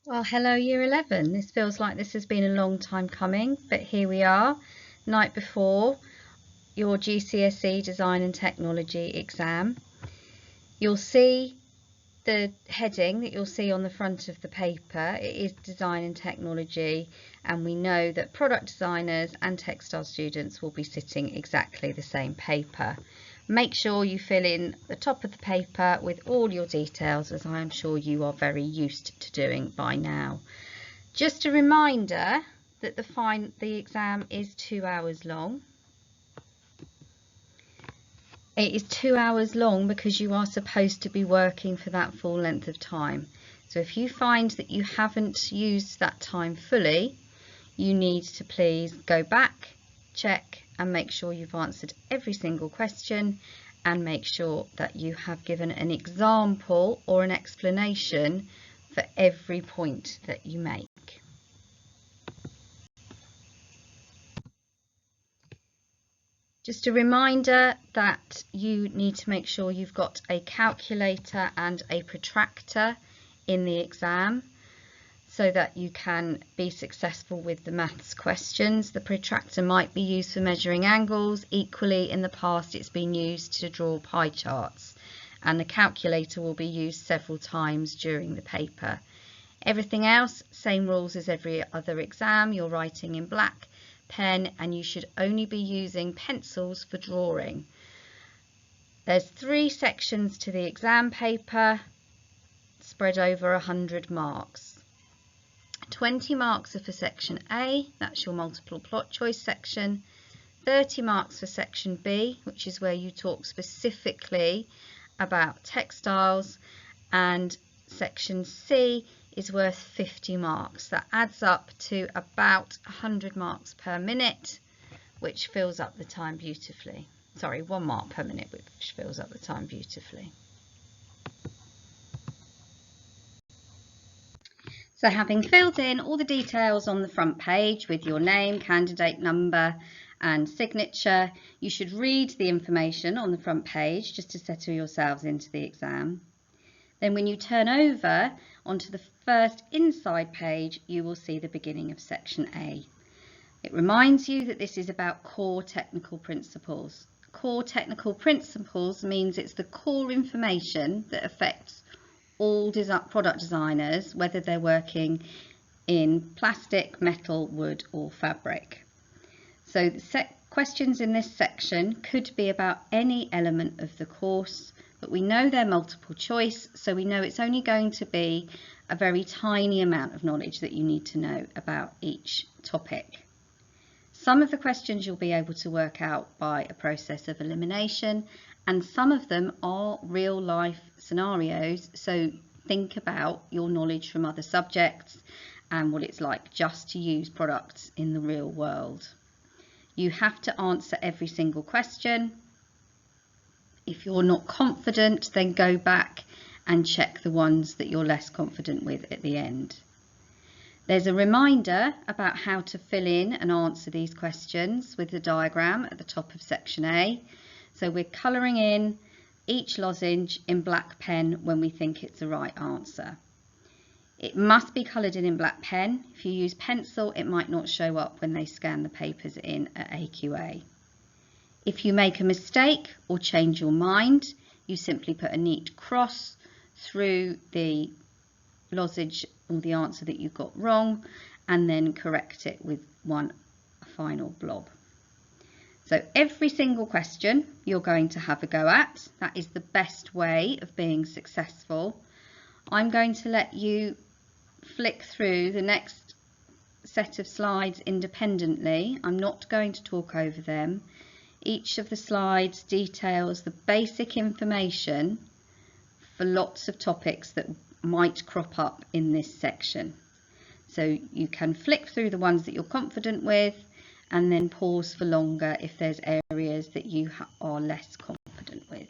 Well, hello Year 11. This feels like this has been a long time coming, but here we are, night before your GCSE Design and Technology exam. You'll see the heading that you'll see on the front of the paper. It is Design and Technology, and we know that product designers and textile students will be sitting exactly the same paper. Make sure you fill in the top of the paper with all your details, as I am sure you are very used to doing by now. Just a reminder that the exam is 2 hours long. It is 2 hours long because you are supposed to be working for that full length of time. So if you find that you haven't used that time fully, you need to please go back, check and make sure you've answered every single question, and make sure that you have given an example or an explanation for every point that you make. Just a reminder that you need to make sure you've got a calculator and a protractor in the exam so that you can be successful with the maths questions. The protractor might be used for measuring angles. Equally, in the past it's been used to draw pie charts, and the calculator will be used several times during the paper. Everything else, same rules as every other exam. You're writing in black pen and you should only be using pencils for drawing. There's 3 sections to the exam paper, spread over 100 marks. 20 marks are for section A, that's your multiple plot choice section. 30 marks for section B, which is where you talk specifically about textiles, and section C is worth 50 marks. That adds up to about 100 marks per minute, which fills up the time beautifully. Sorry, 1 mark per minute, which fills up the time beautifully. So having filled in all the details on the front page with your name, candidate number and signature, you should read the information on the front page just to settle yourselves into the exam. Then when you turn over onto the first inside page, you will see the beginning of section A. It reminds you that this is about core technical principles. Core technical principles means it's the core information that affects all product designers, whether they're working in plastic, metal, wood or fabric. So the questions in this section could be about any element of the course, but we know they're multiple choice, so we know it's only going to be a very tiny amount of knowledge that you need to know about each topic. Some of the questions you'll be able to work out by a process of elimination, and some of them are real life scenarios, so think about your knowledge from other subjects and what it's like just to use products in the real world. You have to answer every single question. If you're not confident, then go back and check the ones that you're less confident with at the end. There's a reminder about how to fill in and answer these questions with the diagram at the top of section A. So we're colouring in each lozenge in black pen when we think it's the right answer. It must be coloured in black pen. If you use pencil, it might not show up when they scan the papers in at AQA. If you make a mistake or change your mind, you simply put a neat cross through the lozenge or the answer that you got wrong, and then correct it with one final blob. So every single question you're going to have a go at. That is the best way of being successful. I'm going to let you flick through the next set of slides independently. I'm not going to talk over them. Each of the slides details the basic information for lots of topics that might crop up in this section. So you can flick through the ones that you're confident with and then pause for longer if there's areas that you are less confident with.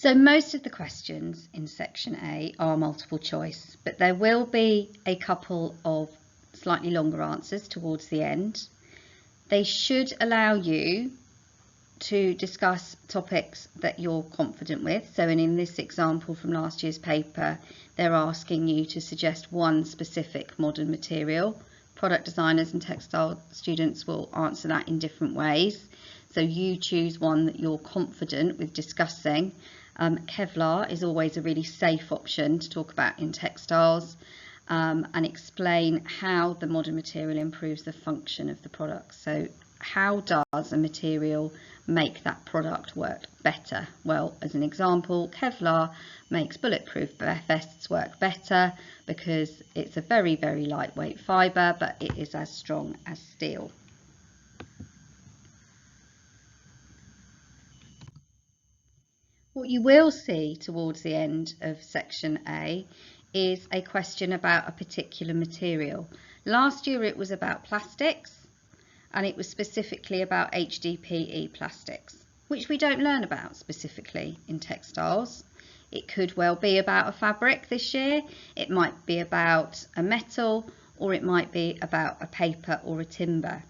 So most of the questions in section A are multiple choice, but there will be a couple of slightly longer answers towards the end. They should allow you to discuss topics that you're confident with. So in this example from last year's paper, they're asking you to suggest one specific modern material. Product designers and textile students will answer that in different ways. So you choose one that you're confident with discussing. Kevlar is always a really safe option to talk about in textiles, and explain how the modern material improves the function of the product. So how does a material make that product work better? Well, as an example, Kevlar makes bulletproof vests work better because it's a very, very lightweight fibre, but it is as strong as steel. What you will see towards the end of section A is a question about a particular material. Last year it was about plastics, and it was specifically about HDPE plastics, which we don't learn about specifically in textiles. It could well be about a fabric this year, it might be about a metal, or it might be about a paper or a timber.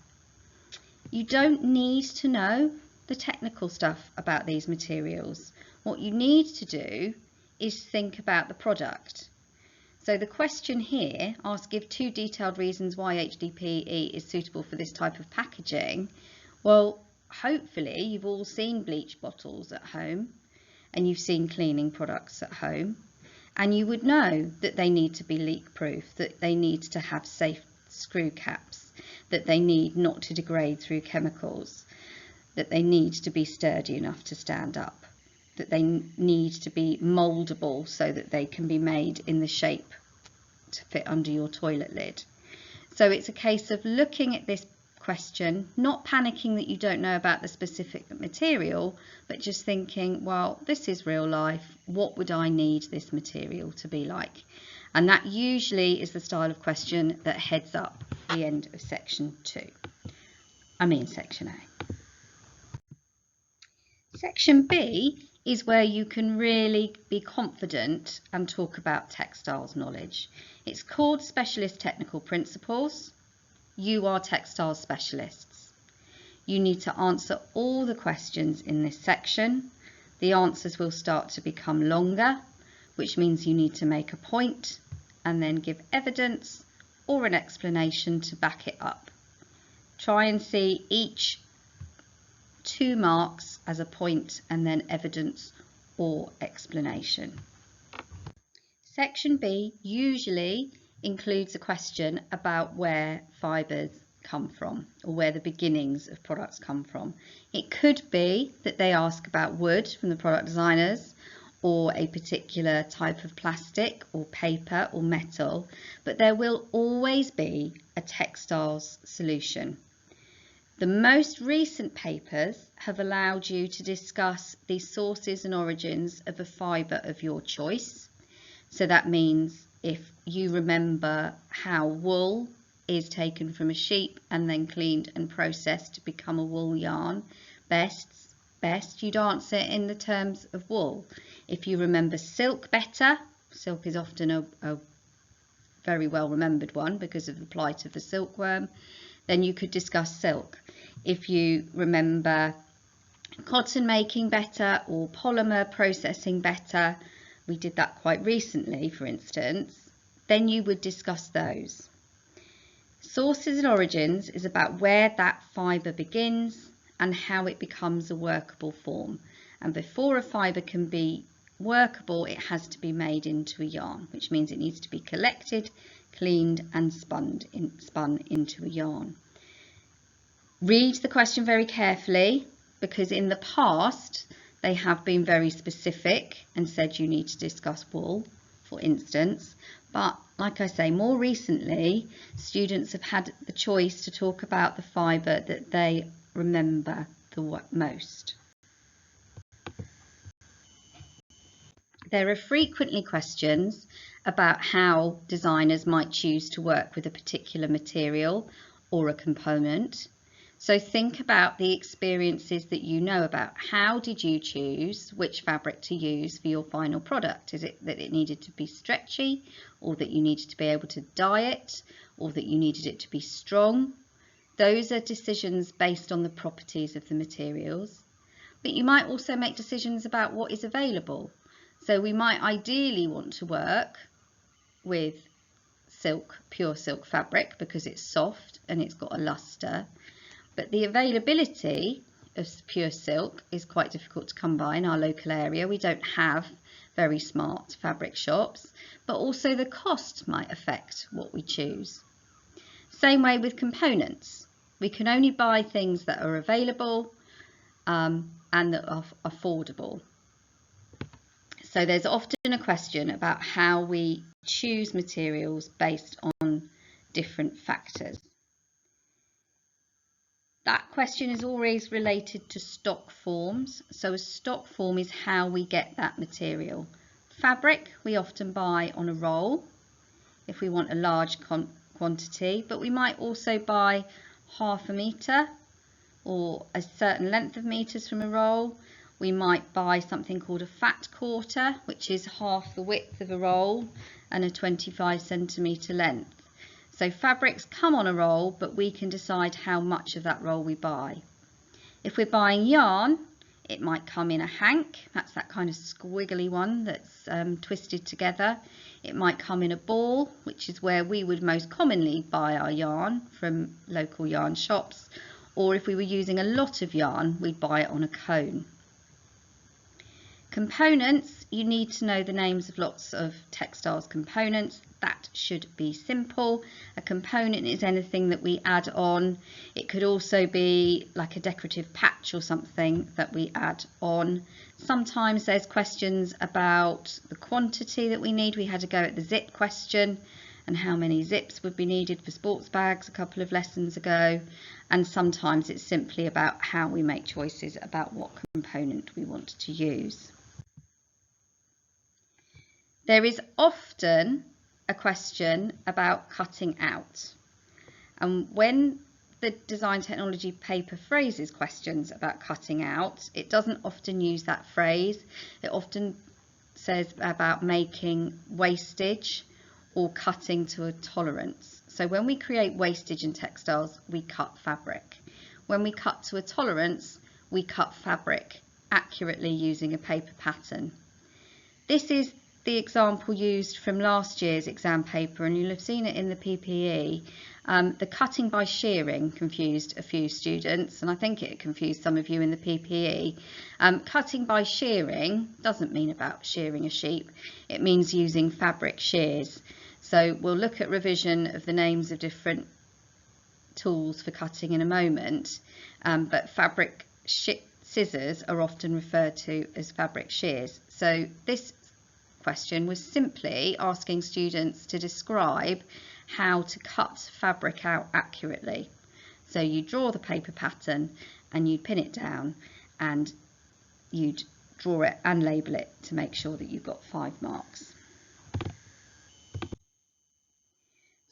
You don't need to know the technical stuff about these materials. What you need to do is think about the product. So the question here asks, give 2 detailed reasons why HDPE is suitable for this type of packaging. Well, hopefully you've all seen bleach bottles at home, and you've seen cleaning products at home, and you would know that they need to be leak proof, that they need to have safe screw caps, that they need not to degrade through chemicals, that they need to be sturdy enough to stand up, that they need to be mouldable so that they can be made in the shape to fit under your toilet lid. So it's a case of looking at this question, not panicking that you don't know about the specific material, but just thinking, well, this is real life, what would I need this material to be like? And that usually is the style of question that heads up the end of section A. Section B is where you can really be confident and talk about textiles knowledge. It's called Specialist Technical Principles. You are textiles specialists. You need to answer all the questions in this section. The answers will start to become longer, which means you need to make a point and then give evidence or an explanation to back it up. Try and see each 2 marks as a point and then evidence or explanation. Section B usually includes a question about where fibres come from, or where the beginnings of products come from. It could be that they ask about wood from the product designers, or a particular type of plastic or paper or metal, but there will always be a textiles solution. The most recent papers have allowed you to discuss the sources and origins of a fibre of your choice. So that means if you remember how wool is taken from a sheep and then cleaned and processed to become a wool yarn, best you'd answer in the terms of wool. If you remember silk better, silk is often a very well remembered one because of the plight of the silkworm, then you could discuss silk. If you remember cotton making better or polymer processing better, we did that quite recently for instance, then you would discuss those. Sources and origins is about where that fibre begins and how it becomes a workable form. And before a fibre can be workable, it has to be made into a yarn, which means it needs to be collected, cleaned and spun into a yarn. Read the question very carefully, because in the past they have been very specific and said you need to discuss wool, for instance, but like I say, more recently students have had the choice to talk about the fibre that they remember the most. There are frequently questions about how designers might choose to work with a particular material or a component. So think about the experiences that you know about. How did you choose which fabric to use for your final product? Is it that it needed to be stretchy, or that you needed to be able to dye it, or that you needed it to be strong? Those are decisions based on the properties of the materials. But you might also make decisions about what is available. So we might ideally want to work with silk, pure silk fabric, because it's soft and it's got a luster. But the availability of pure silk is quite difficult to come by in our local area. We don't have very smart fabric shops, but also the cost might affect what we choose. Same way with components. We can only buy things that are available and that are affordable. So there's often a question about how we choose materials based on different factors. That question is always related to stock forms. So a stock form is how we get that material. Fabric we often buy on a roll if we want a large quantity, but we might also buy half a metre or a certain length of metres from a roll. We might buy something called a fat quarter, which is half the width of a roll and a 25 centimetre length. So fabrics come on a roll, but we can decide how much of that roll we buy. If we're buying yarn, it might come in a hank. That's that kind of squiggly one that's twisted together. It might come in a ball, which is where we would most commonly buy our yarn from local yarn shops. Or if we were using a lot of yarn, we'd buy it on a cone. Components, you need to know the names of lots of textiles components. That should be simple. A component is anything that we add on. It could also be like a decorative patch or something that we add on. Sometimes there's questions about the quantity that we need. We had a go at the zip question and how many zips would be needed for sports bags a couple of lessons ago. And sometimes it's simply about how we make choices about what component we want to use. There is often a question about cutting out. And when the design technology paper phrases questions about cutting out, it doesn't often use that phrase. It often says about making wastage or cutting to a tolerance. So when we create wastage in textiles, we cut fabric. When we cut to a tolerance, we cut fabric accurately using a paper pattern. This is the example used from last year's exam paper, and you'll have seen it in the PPE. The cutting by shearing confused a few students, and I think it confused some of you in the PPE. Cutting by shearing doesn't mean about shearing a sheep, it means using fabric shears. So we'll look at revision of the names of different tools for cutting in a moment, but fabric scissors are often referred to as fabric shears. So this question was simply asking students to describe how to cut fabric out accurately. So you draw the paper pattern and you pin it down and you'd draw it and label it to make sure that you've got 5 marks.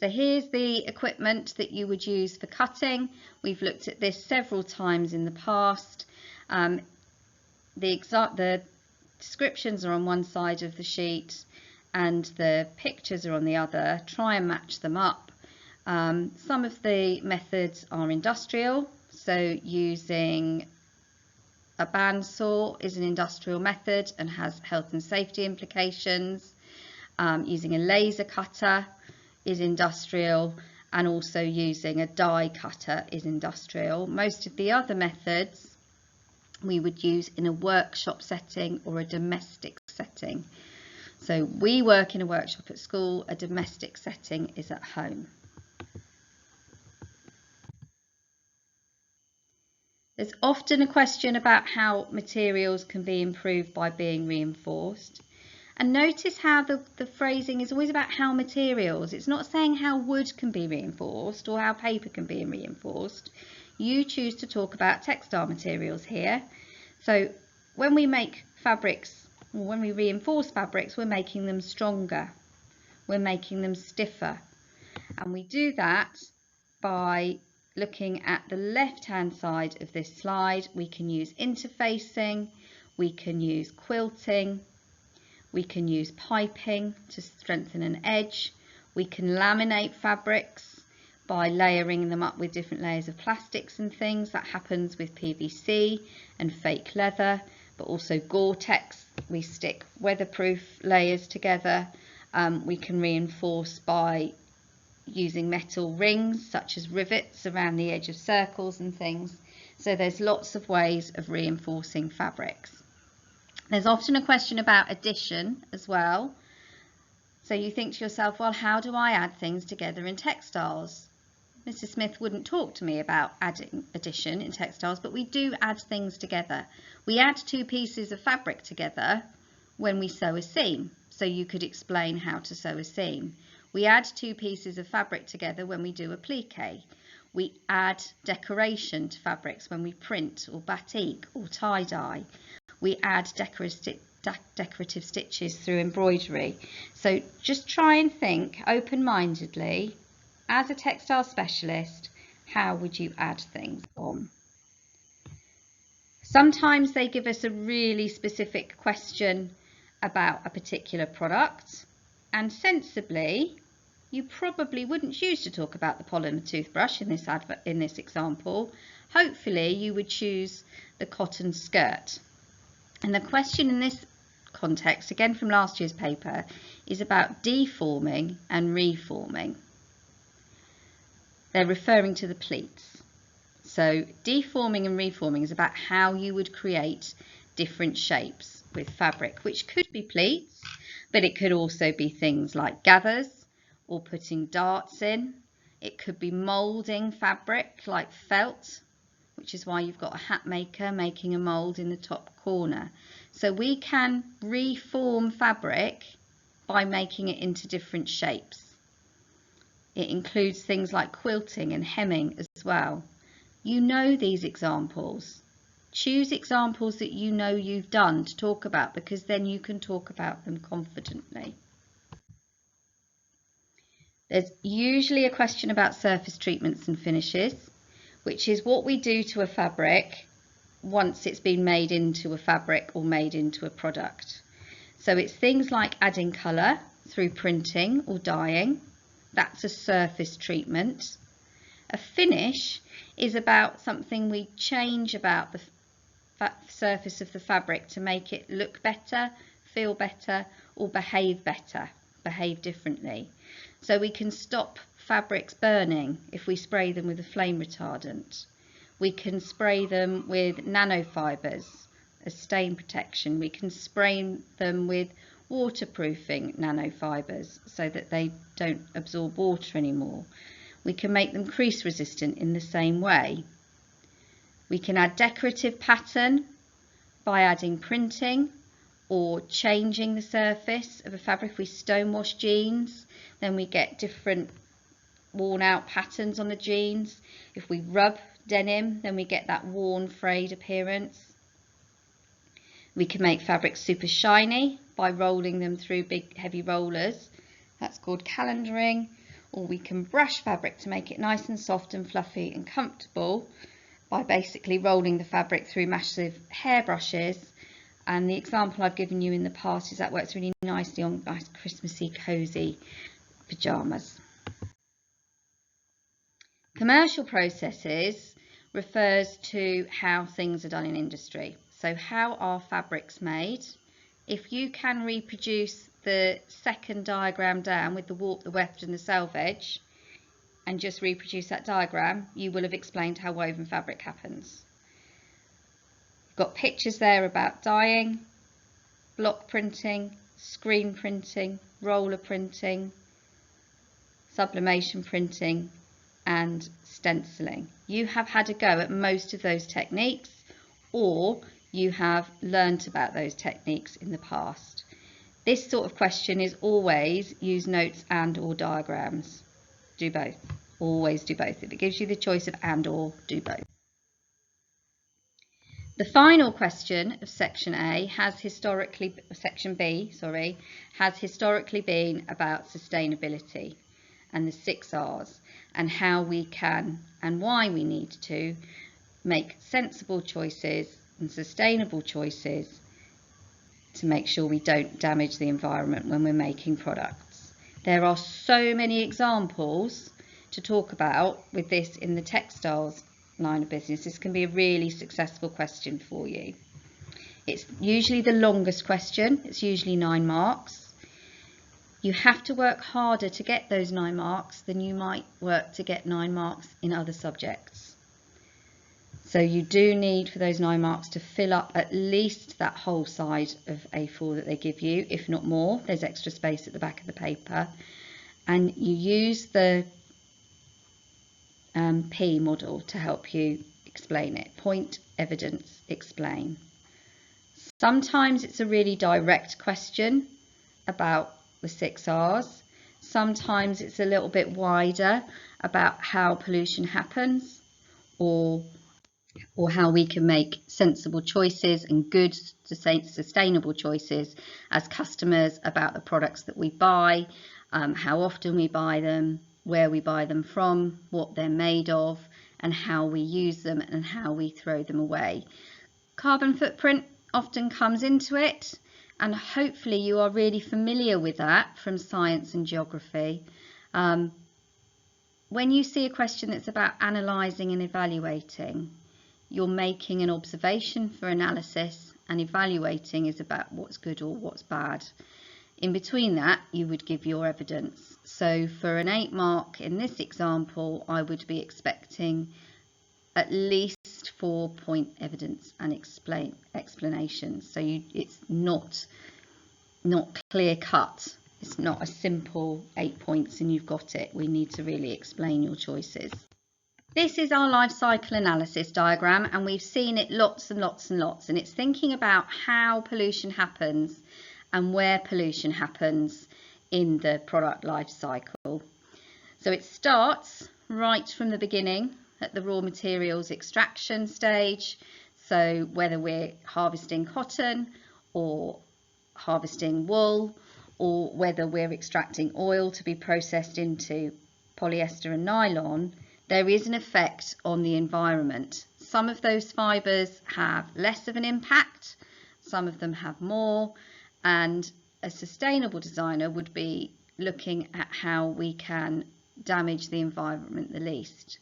So here's the equipment that you would use for cutting. We've looked at this several times in the past. The descriptions are on one side of the sheet and the pictures are on the other. Try and match them up. Some of the methods are industrial, so using a bandsaw is an industrial method and has health and safety implications. Using a laser cutter is industrial, and also using a die cutter is industrial. Most of the other methods we would use in a workshop setting or a domestic setting. So we work in a workshop at school, a domestic setting is at home. There's often a question about how materials can be improved by being reinforced. And notice how the phrasing is always about how materials. It's not saying how wood can be reinforced or how paper can be reinforced. You choose to talk about textile materials here. So when we make fabrics, or when we reinforce fabrics, we're making them stronger. We're making them stiffer. And we do that by looking at the left-hand side of this slide, we can use interfacing, we can use quilting, we can use piping to strengthen an edge, we can laminate fabrics by layering them up with different layers of plastics and things. That happens with PVC and fake leather, but also Gore-Tex. We stick weatherproof layers together. We can reinforce by using metal rings such as rivets around the edge of circles and things. So there's lots of ways of reinforcing fabrics. There's often a question about addition as well. So you think to yourself, well, how do I add things together in textiles? Mrs. Smith wouldn't talk to me about addition in textiles, but we do add things together. We add two pieces of fabric together when we sew a seam. So you could explain how to sew a seam. We add two pieces of fabric together when we do a plique. We add decoration to fabrics when we print or batik or tie-dye. We add decorative stitches through embroidery. So just try and think open-mindedly, as a textile specialist, how would you add things on? Sometimes they give us a really specific question about a particular product, and sensibly you probably wouldn't choose to talk about the polymer toothbrush in this example. Hopefully you would choose the cotton skirt. And the question in this context, again from last year's paper, is about deforming and reforming. They're referring to the pleats. So deforming and reforming is about how you would create different shapes with fabric, which could be pleats, but it could also be things like gathers or putting darts in. It could be moulding fabric like felt, which is why you've got a hat maker making a mould in the top corner. So we can reform fabric by making it into different shapes. It includes things like quilting and hemming as well. You know these examples. Choose examples that you know you've done to talk about, because then you can talk about them confidently. There's usually a question about surface treatments and finishes, which is what we do to a fabric once it's been made into a fabric or made into a product. So it's things like adding colour through printing or dyeing. That's a surface treatment. A finish is about something we change about the surface of the fabric to make it look better, feel better, or behave better, behave differently. So we can stop fabrics burning if we spray them with a flame retardant. We can spray them with nanofibers as stain protection. We can spray them with waterproofing nanofibers so that they don't absorb water anymore. We can make them crease resistant in the same way. We can add decorative pattern by adding printing or changing the surface of a fabric. If we stonewash jeans, then we get different worn out patterns on the jeans. If we rub denim, then we get that worn, frayed appearance. We can make fabrics super shiny by rolling them through big heavy rollers. That's called calendering. Or we can brush fabric to make it nice and soft and fluffy and comfortable by basically rolling the fabric through massive hairbrushes. And the example I've given you in the past is that works really nicely on nice Christmassy cosy pyjamas. Commercial processes refers to how things are done in industry. So how are fabrics made? If you can reproduce the second diagram down with the warp, the weft and the selvage, and just reproduce that diagram, you will have explained how woven fabric happens. You've got pictures there about dyeing, block printing, screen printing, roller printing, sublimation printing, and stenciling. You have had a go at most of those techniques, or you have learnt about those techniques in the past. This sort of question is always use notes and or diagrams. Do both. Always do both. If it gives you the choice of and or, do both. The final question of section A has section B, has historically been about sustainability. and the 6 R's, and how we can and why we need to make sensible choices and sustainable choices to make sure we don't damage the environment when we're making products. There are so many examples to talk about with this in the textiles line of business. This can be a really successful question for you. It's usually the longest question. It's usually 9 marks. You have to work harder to get those 9 marks than you might work to get 9 marks in other subjects. So you do need for those 9 marks to fill up at least that whole side of A4 that they give you, if not more. There's extra space at the back of the paper. And you use the P model to help you explain it. Point, evidence, explain. Sometimes it's a really direct question about the 6 R's. Sometimes it's a little bit wider about how pollution happens, or how we can make sensible choices and good sustainable choices as customers about the products that we buy, how often we buy them, where we buy them from, what they're made of, and how we use them and how we throw them away. Carbon footprint often comes into it, and hopefully you are really familiar with that from science and geography. When you see a question that's about analysing and evaluating, you're making an observation for analysis, and evaluating is about what's good or what's bad. In between that, you would give your evidence. So for an 8 mark in this example, I would be expecting at least 4 point evidence and explanations. So it's not clear cut. It's not a simple 8 points and you've got it. We need to really explain your choices. This is our life cycle analysis diagram, and we've seen it lots and lots and lots, and it's thinking about how pollution happens and where pollution happens in the product life cycle. So it starts right from the beginning at the raw materials extraction stage. So whether we're harvesting cotton or harvesting wool, or whether we're extracting oil to be processed into polyester and nylon, there is an effect on the environment. Some of those fibres have less of an impact, some of them have more, and a sustainable designer would be looking at how we can damage the environment the least.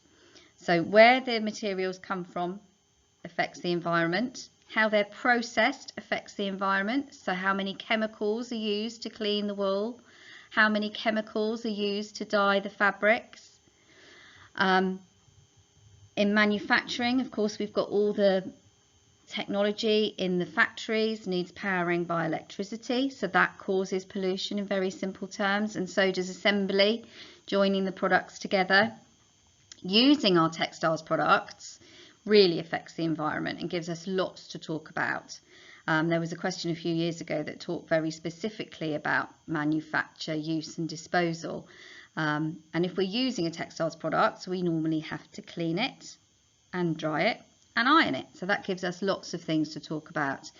So where the materials come from affects the environment. How they're processed affects the environment. So how many chemicals are used to clean the wool? How many chemicals are used to dye the fabrics? In manufacturing, of course, we've got all the technology in the factories needs powering by electricity, so that causes pollution in very simple terms, and so does assembly, joining the products together. Using our textiles products really affects the environment and gives us lots to talk about. There was a question a few years ago that talked very specifically about manufacture, use and disposal. And if we're using a textiles product, we normally have to clean it and dry it and iron it. So that gives us lots of things to talk about.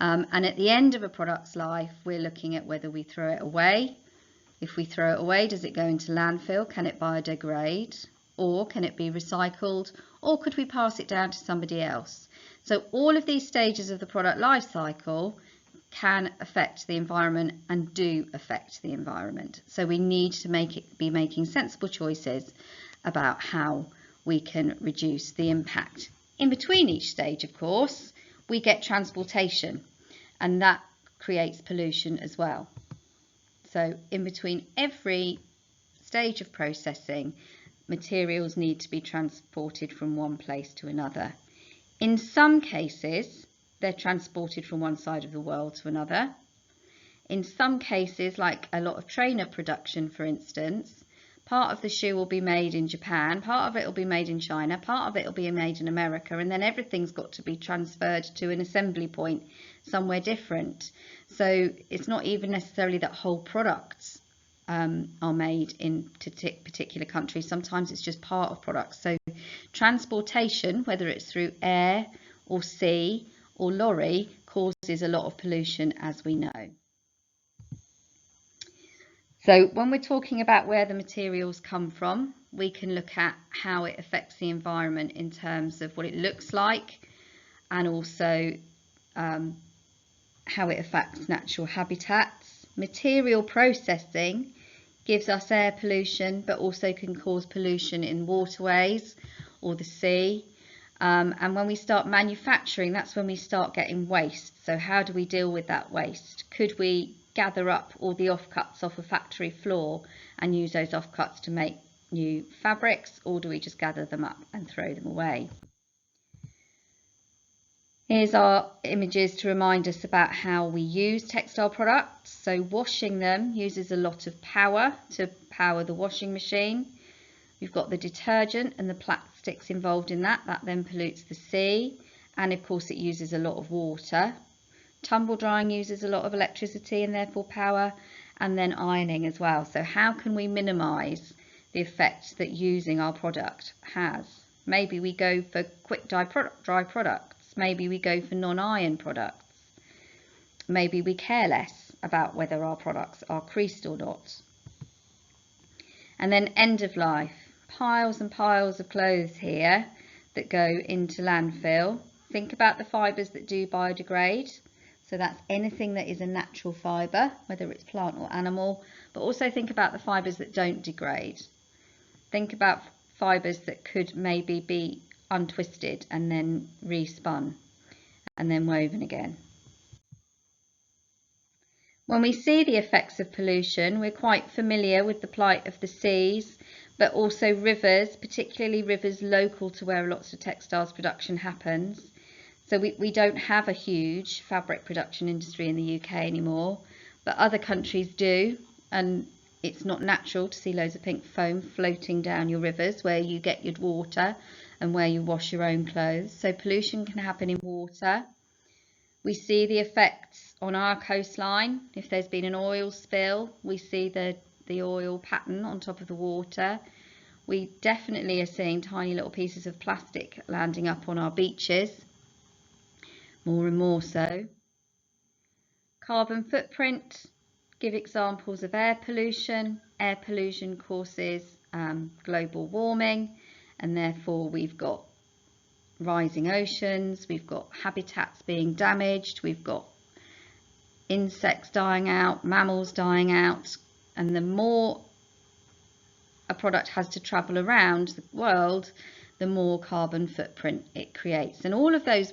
And at the end of a product's life, we're looking at whether we throw it away. If we throw it away, does it go into landfill? Can it biodegrade? Or can it be recycled? Or could we pass it down to somebody else? So all of these stages of the product life cycle can affect the environment and do affect the environment. So we need to be making sensible choices about how we can reduce the impact. In between each stage, of course, we get transportation, and that creates pollution as well. So in between every stage of processing, materials need to be transported from one place to another. In some cases, they're transported from one side of the world to another. In some cases, like a lot of trainer production, for instance, part of the shoe will be made in Japan, part of it will be made in China, part of it will be made in America, and then everything's got to be transferred to an assembly point somewhere different. So it's not even necessarily that whole products are made in particular countries. Sometimes it's just part of products. So transportation, whether it's through air or sea or lorry, causes a lot of pollution, as we know. So when we're talking about where the materials come from, we can look at how it affects the environment in terms of what it looks like, and also how it affects natural habitats. Material processing gives us air pollution, but also can cause pollution in waterways or the sea. And when we start manufacturing, that's when we start getting waste. So how do we deal with that waste? Could we gather up all the offcuts off a factory floor and use those offcuts to make new fabrics, or do we just gather them up and throw them away? Here's our images to remind us about how we use textile products. So washing them uses a lot of power to power the washing machine. We've got the detergent and the plastics involved in that. That then pollutes the sea, and of course it uses a lot of water. Tumble drying uses a lot of electricity and therefore power, and then ironing as well. So how can we minimise the effect that using our product has? Maybe we go for quick dry products. Maybe we go for non-iron products. Maybe we care less about whether our products are creased or not. And then end of life. Piles and piles of clothes here that go into landfill. Think about the fibres that do biodegrade. So that's anything that is a natural fibre, whether it's plant or animal, but also think about the fibres that don't degrade. Think about fibres that could maybe be untwisted and then respun and then woven again. When we see the effects of pollution, we're quite familiar with the plight of the seas, but also rivers, particularly rivers local to where lots of textiles production happens. So we don't have a huge fabric production industry in the UK anymore, but other countries do, and it's not natural to see loads of pink foam floating down your rivers where you get your water and where you wash your own clothes. So pollution can happen in water. We see the effects on our coastline. If there's been an oil spill, we see the oil pattern on top of the water. We definitely are seeing tiny little pieces of plastic landing up on our beaches, more and more so. Carbon footprint, give examples of air pollution. Air pollution causes global warming, and therefore we've got rising oceans, we've got habitats being damaged, we've got insects dying out, mammals dying out, and the more a product has to travel around the world, the more carbon footprint it creates. And all of those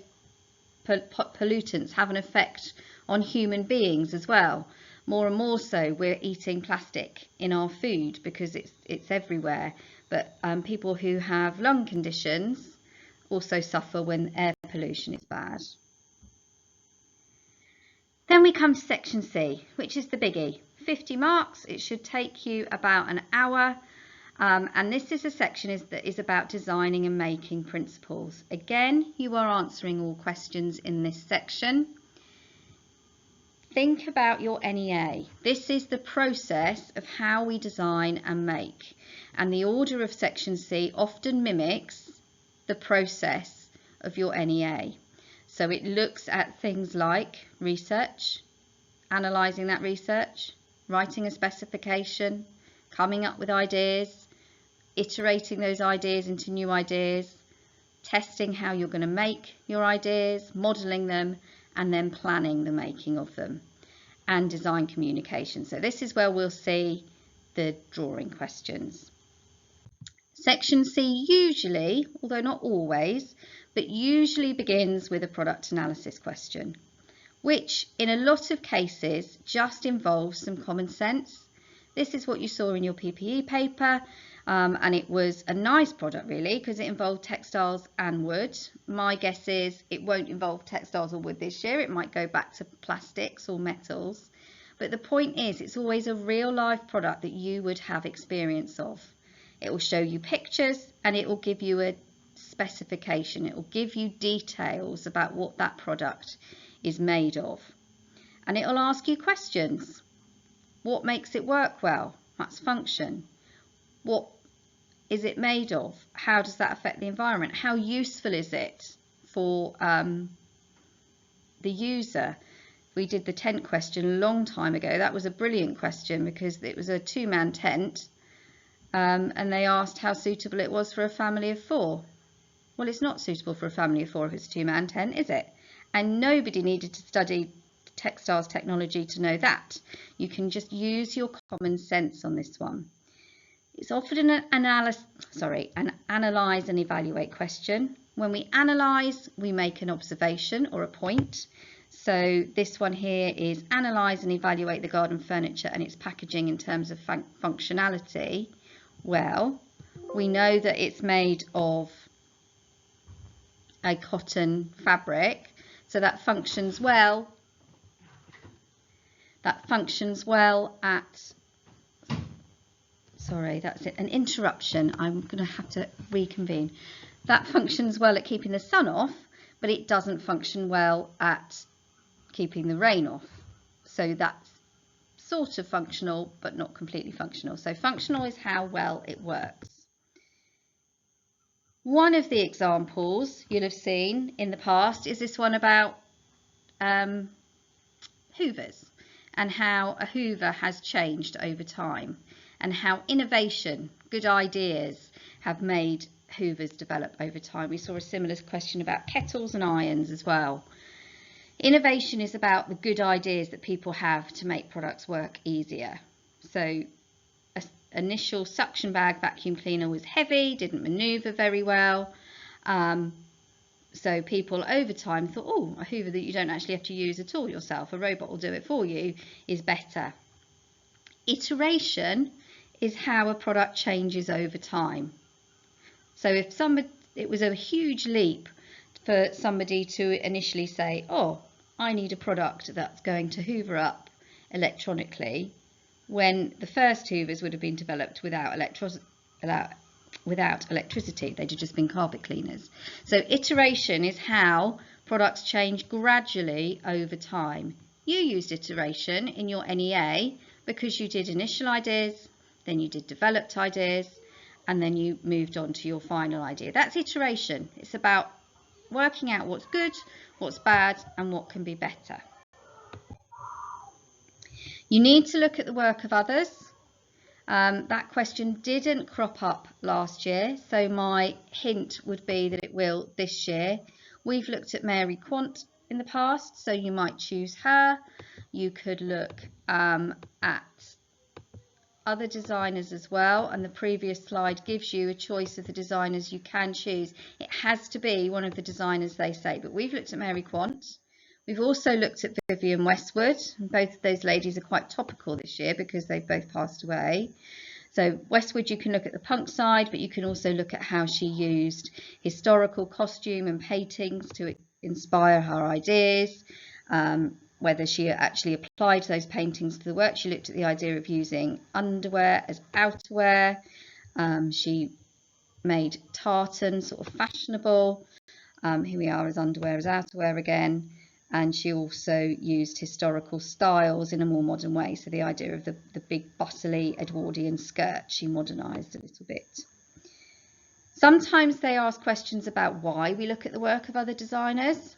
pollutants have an effect on human beings as well. More and more so, we're eating plastic in our food because it's everywhere. But people who have lung conditions also suffer when air pollution is bad. Then we come to section C, which is the biggie. 50 marks. It should take you about an hour. And this is a section that is about designing and making principles. Again, you are answering all questions in this section. Think about your NEA. This is the process of how we design and make. And the order of section C often mimics the process of your NEA. So it looks at things like research, analysing that research, writing a specification, coming up with ideas, iterating those ideas into new ideas, testing how you're going to make your ideas, modelling them, and then planning the making of them, and design communication. So this is where we'll see the drawing questions. Section C usually, although not always, but usually begins with a product analysis question, which in a lot of cases just involves some common sense. This is what you saw in your PPE paper, and it was a nice product really because it involved textiles and wood. My guess is it won't involve textiles or wood this year. It might go back to plastics or metals. But the point is, it's always a real life product that you would have experience of. It will show you pictures and it will give you a specification. It will give you details about what that product is made of. And it will ask you questions. What makes it work well? That's function. What is it made of? How does that affect the environment? How useful is it for the user? we did the tent question a long time ago. That was a brilliant question because it was a 2-man tent, and they asked how suitable it was for a family of 4. Well, it's not suitable for a family of 4 if it's a 2-man tent, is it? And nobody needed to study textiles technology to know that. You can just use your common sense on this one. It's often an analyze and evaluate question. When we analyse, we make an observation or a point. So this one here is analyse and evaluate the garden furniture and its packaging in terms of functionality. Well, we know that it's made of a cotton fabric, so that functions well. That functions well at, sorry, that's it, an interruption. I'm going to have to reconvene. That functions well at keeping the sun off, but it doesn't function well at keeping the rain off. So that's sort of functional, but not completely functional. So functional is how well it works. One of the examples you'll have seen in the past is this one about hoovers and how a hoover has changed over time and how innovation, good ideas have made hoovers develop over time. We saw a similar question about kettles and irons as well. Innovation is about the good ideas that people have to make products work easier. So initial suction bag vacuum cleaner was heavy, didn't maneuver very well. So people over time thought, oh, a hoover that you don't actually have to use at all yourself, a robot will do it for you, is better. Iteration is how a product changes over time. So if it was a huge leap for somebody to initially say, oh, I need a product that's going to hoover up electronically, when the first hoovers would have been developed without electricity. They'd have just been carpet cleaners. So iteration is how products change gradually over time. You used iteration in your NEA because you did initial ideas, then you did developed ideas, and then you moved on to your final idea. That's iteration. It's about working out what's good, what's bad, and what can be better. You need to look at the work of others. That question didn't crop up last year, so my hint would be that it will this year. We've looked at Mary Quant in the past, so you might choose her. You could look at other designers as well, and the previous slide gives you a choice of the designers you can choose. It has to be one of the designers they say, but we've looked at Mary Quant. We've also looked at Vivienne Westwood, and both of those ladies are quite topical this year because they've both passed away. So Westwood, you can look at the punk side, but you can also look at how she used historical costume and paintings to inspire her ideas, whether she actually applied those paintings to the work. She looked at the idea of using underwear as outerwear. She made tartan sort of fashionable. Here we are as underwear as outerwear again. And she also used historical styles in a more modern way. So the idea of the big bustly Edwardian skirt, she modernised a little bit. Sometimes they ask questions about why we look at the work of other designers.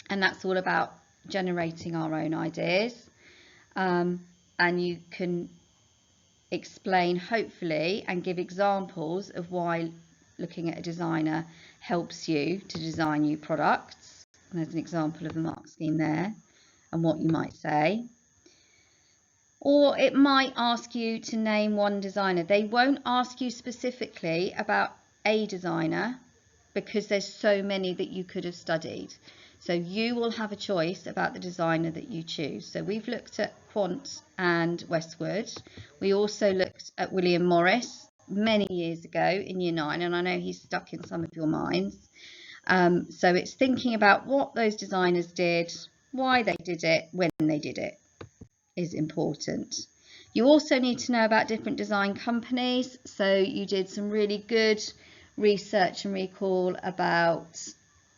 And that's all about generating our own ideas. And you can explain, hopefully, and give examples of why looking at a designer helps you to design new products. And there's an example of the mark scheme there and what you might say. Or it might ask you to name one designer. They won't ask you specifically about a designer because there's so many that you could have studied. So you will have a choice about the designer that you choose. So we've looked at Quant and Westwood. We also looked at William Morris many years ago in Year 9, and I know he's stuck in some of your minds. So it's thinking about what those designers did, why they did it, when they did it is important. You also need to know about different design companies. So you did some really good research and recall about,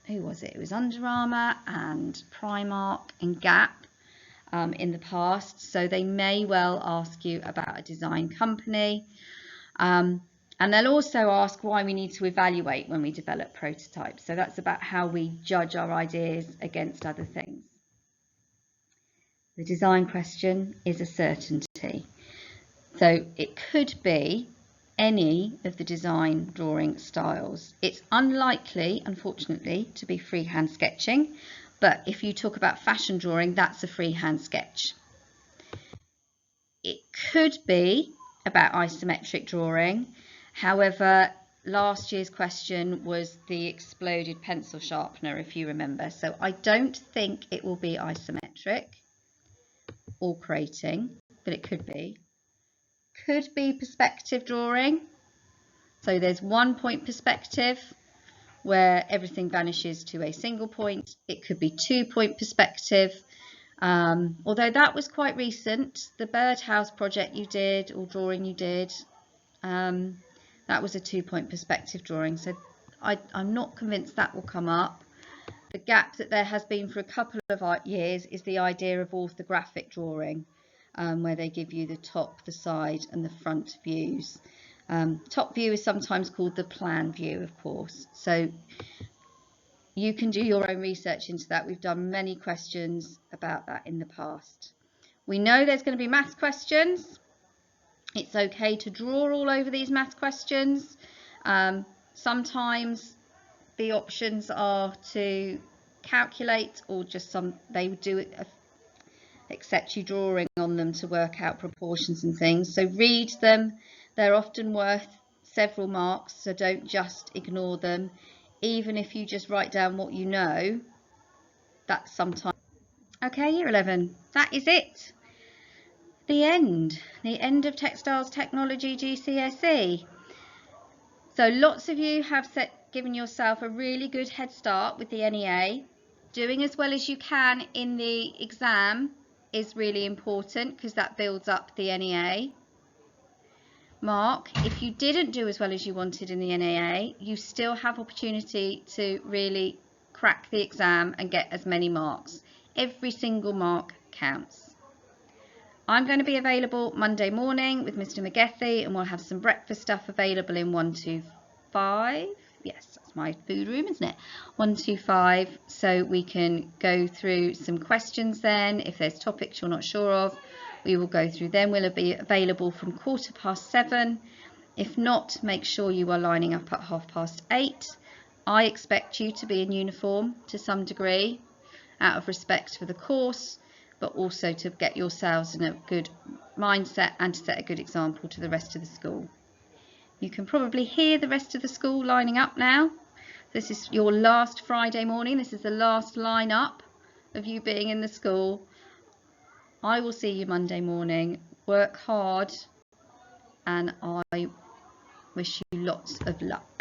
who was it? It was Under Armour and Primark and Gap in the past. So they may well ask you about a design company. And they'll also ask why we need to evaluate when we develop prototypes. So that's about how we judge our ideas against other things. The design question is a certainty. So it could be any of the design drawing styles. It's unlikely, unfortunately, to be freehand sketching, but if you talk about fashion drawing, that's a freehand sketch. It could be about isometric drawing. However, last year's question was the exploded pencil sharpener, if you remember. So I don't think it will be isometric or crating, but it could be. Could be perspective drawing. So there's 1 point perspective where everything vanishes to a single point. It could be 2 point perspective. Although that was quite recent, the birdhouse project you did, or drawing you did, that was a 2 point perspective drawing. So I'm not convinced that will come up. The gap that there has been for a couple of years is the idea of orthographic drawing, where they give you the top, the side and the front views. Top view is sometimes called the plan view, of course. So you can do your own research into that. We've done many questions about that in the past. We know there's going to be maths questions. It's okay to draw all over these maths questions. Sometimes the options are to calculate, or just they would do it, accept you drawing on them to work out proportions and things. So read them. They're often worth several marks, so don't just ignore them. Even if you just write down what you know, that's sometimes. Okay, year 11, that is it. The end of Textiles Technology GCSE. So lots of you have given yourself a really good head start with the NEA. Doing as well as you can in the exam is really important because that builds up the NEA. Mark, if you didn't do as well as you wanted in the NEA, you still have opportunity to really crack the exam and get as many marks. Every single mark counts. I'm going to be available Monday morning with Mr. McGethy, and we'll have some breakfast stuff available in 125. Yes, that's my food room, isn't it? 125, so we can go through some questions then. If there's topics you're not sure of, we will go through them. We'll be available from 7:15. If not, make sure you are lining up at 8:30. I expect you to be in uniform to some degree, out of respect for the course, but also to get yourselves in a good mindset and to set a good example to the rest of the school. You can probably hear the rest of the school lining up now. This is your last Friday morning. This is the last line up of you being in the school. I will see you Monday morning. Work hard, and I wish you lots of luck.